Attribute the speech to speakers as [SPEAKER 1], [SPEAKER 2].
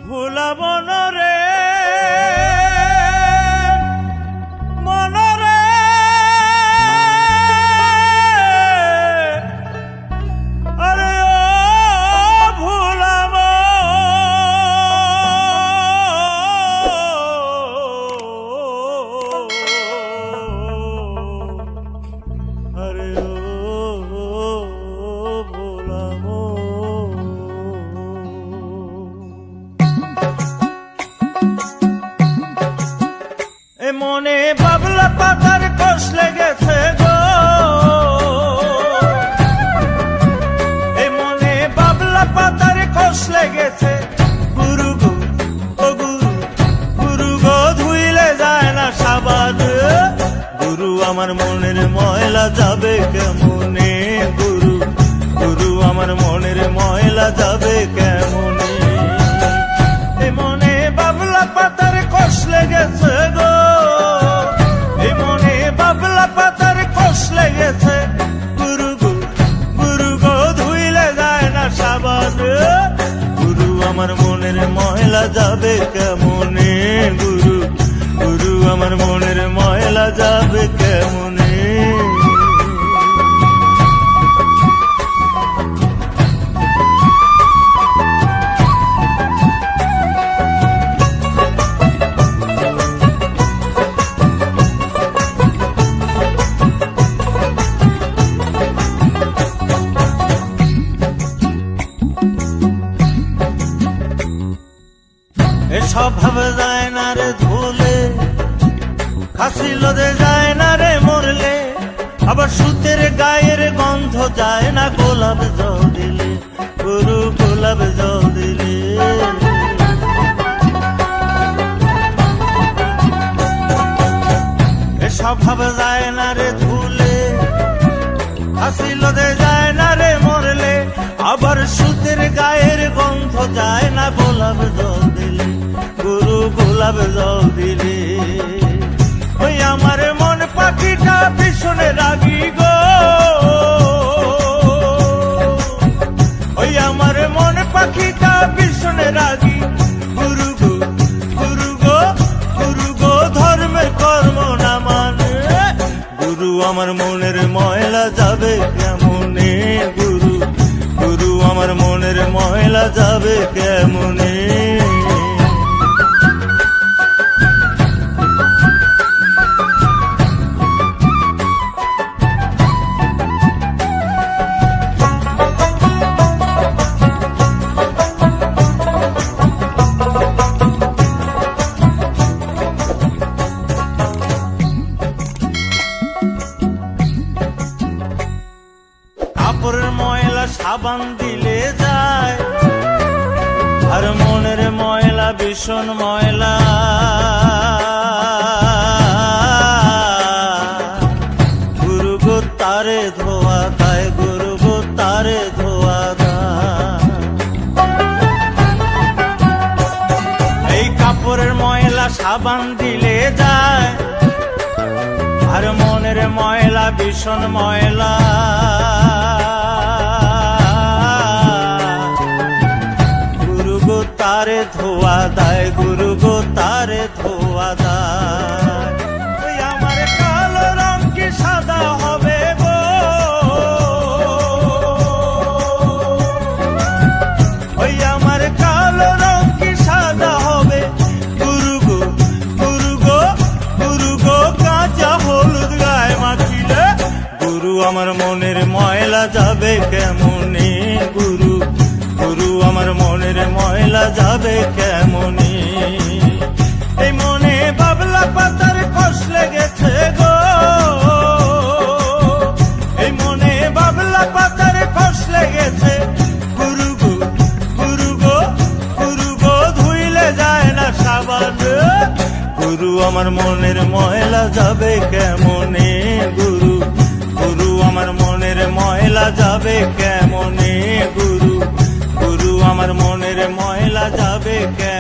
[SPEAKER 1] ভুলাব না রে মনরে আরে ও ভুলাব আরে ও ভুলাব মনে বাবলা পাতার কষ লেগেছে গো এই মনে বাবলা পাতার কষ লেগেছে গুরু গো ও গুরু গুরু গো ধুইলে যায় না সাবান গুরু আমার মনের ময়লা যাবে কেমনে গুরু গুরু আমার মনের ময়লা যাবে কেমনে এই মনে বাবলা পাতার কষ লেগেছে গো পাতার কষ লেগেছে গুরু গো গুরু গো ধুইলে যায় না সাবান গুরু আমার মনের ময়লা যাবে কেমনে গুরু গুরু আমার মনের ময়লা যাবে কেমনে স্বভাব যায় না রে ধুলে খাসি লোদে যায় না রে মরলে আবার সুতের গায়ের গন্ধ যায় না গোলাপ জল দিলে গুরু গোলাপ জল দিলে স্বভাব যায় না রে ধুলে খাসি লোদে যায় না রে মরলে আবার সুতের গায়ের গন্ধ যায় না গোলাপ জল দিলে গুরু গোলাপ জল দিলে ওই আমার মন পাখিটা পিছনে রাগি গো ওই আমার মন পাখিটা পিছনে রাগি গুরু গো গুরু গো গুরু গো ধর্মের কর্ম না মানে গুরু আমার মনের ময়লা যাবে কেমনে গুরু গুরু আমার মনের ময়লা যাবে কেমনে কাপড়ের ময়লা সাবান দিলে যায় আর মনের ময়লা ভীষণ ময়লা গুরু গো তারে ধোয়া দেয় গুরু গো তারে ধোয়া দেয় এই কাপড়ের ময়লা সাবান দিলে যায় আর মনের ময়লা ভীষণ ময়লা গুরু গো তারে ধোয়া দেয় গুরু গো তারে ধোয়া দেয় ওই আমার কালো রং কি সাদা হবে গো ওই আমার কালো রং কি সাদা হবে গুরু গো গুরু গো গুরু গো কাঁচা হলুদ গায়ে মাখিলে গুরু আমার মনের ময়লা যাবে কেমনে গুরু গুরু আমার মনের ময়লা যাবে কেমনে এই মনে বাবলা পাতার কষ লেগেছে গো এই মনে বাবলা পাতার কষ লেগেছে গুরু গো গুরু গো গুরু গো ধুইলে যায় না সাবান গুরু আমার মনের ময়লা যাবে কেমনে গুরু গুরু আমার মনের ময়লা যাবে কেমনে গুরু গুরু আমার মনের ময়লা যাবে কেমনে